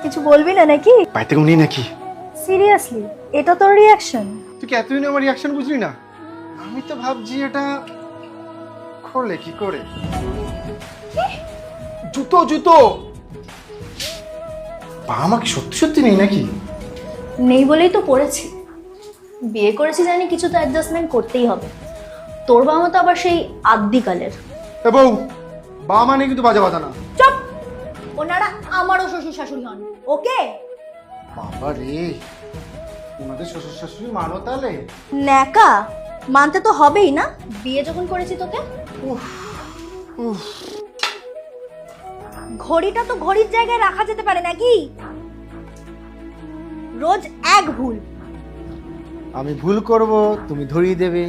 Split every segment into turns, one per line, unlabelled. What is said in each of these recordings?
কিছু বলবি না নাকি?
পাইতে উনি নাকি?
সিরিয়াসলি এটা তোর রিয়াকশন?
তুই কি এতদিন আমার রিয়াকশন বুঝলি না? আমি তো ভাবছি এটা খোলে কি করে। জুতো জুতো পা আমাকে সত্যি সত্যি নেই নাকি?
নেই বলেই তো পড়েছি। বিয়ে করেছি জানি কিছু তো অ্যাডজাস্টমেন্ট করতেই হবে। তোর বাবা মা তো আবার সেই আদ্যিকালের।
এ বউ, বাবা মানে কিন্তু বাজে কথা না।
চুপ! ওনারা আমারও শ্বশুর শাশুড়ি হন, ওকে?
বাবা রে, ওনাদের শ্বশুর শাশুড়ি মানো তাহলে?
ন্যাকা মানতে তো হবেই না, বিয়ে যখন করেছি তোকে।
উফ উফ।
ঘড়িটা তো ঘড়ির জায়গায় রাখা যেতে পারে নাকি? রোজ এক ভুল।
আমি ভুল করব, তুমি ধরিয়ে দেবে,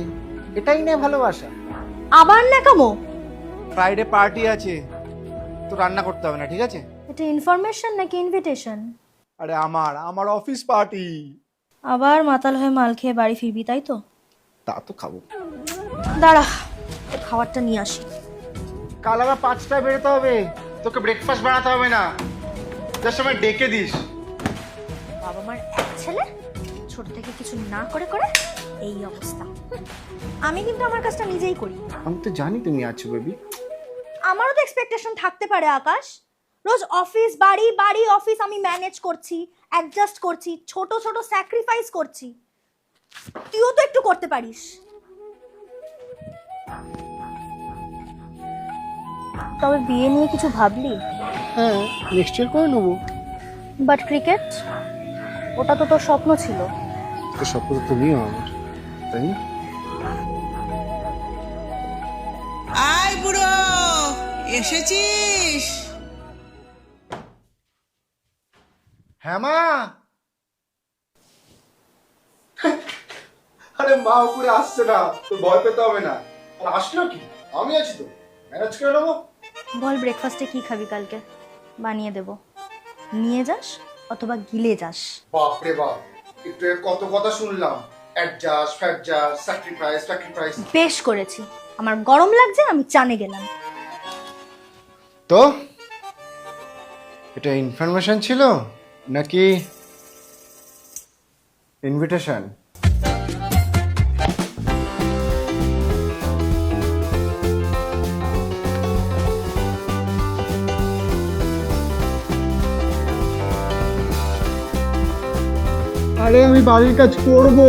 এটাই না ভালোবাসা।
আবার ন্যাকামো?
ফ্রাইডে পার্টি আছে, তো রান্না করতে হবে না, ঠিক আছে?
এটা ইনফরমেশন নাকি ইনভিটেশন?
আরে আমার অফিস পার্টি।
আবার মাতাল হয়ে মাল খেয়ে বাড়ি ফিরবি তাই তো?
তা তো খাবো।
দাঁড়া, তোর খাবারটা নিয়ে আসি।
কাল আবার 5টায় বেরোতে হবে, তোকে ব্রেকফাস্ট বানাতে হবে না, যার সময় ডেকে দিস।
বাবা মার এক ছেলে, ছোট থেকে কিছু না করে করে এই অবস্থা। আমি কিন্তু আমার কাজটা নিজেই করি।
আমি তো জানি তুমি আছো বেবি।
আমারও তো এক্সপেকটেশন থাকতে পারে আকাশ। রোজ অফিস বাড়ি বাড়ি অফিস আমি ম্যানেজ করছি, অ্যাডজাস্ট করছি, ছোট ছোট স্যাক্রিফাইস করছি। তুইও তো একটু করতে পারিস। তবে বিয়ে নিয়ে কিছু ভাবলি?
হ্যাঁ, নেক্সট ইয়ার করে নেবো।
বাট ক্রিকেট, ওটা তো তোর স্বপ্ন ছিল।
তো স্বপ্ন তো তুমিও আমার, তাই না?
আয় বুড়ো, এসেছিস?
হ্যাঁ মা। আরে মা উপরে আসছে না, তো ভয় পেতে হবে না। আর আসলো কি, আমি আছি তো, ম্যানেজ করে নেবো।
বল ব্রেকফাস্টে কি খাবি কালকে, বানিয়ে দেব। নিয়ে যাস অথবা গিলে যাস।
বাপরে বাপ, একটু এর কত কথা শুনলাম। অ্যাডজাস্ট ফ্যাডজাস্ট স্যাক্রিফাইস স্যাক্রিফাইস।
বেশ করেছি, আমার গরম লাগছে, আমি চানে গেলাম।
তো এটা ইনফরমেশন ছিল নাকি ইনভিটেশন? আরে আমি বাড়ির কাজ করবো।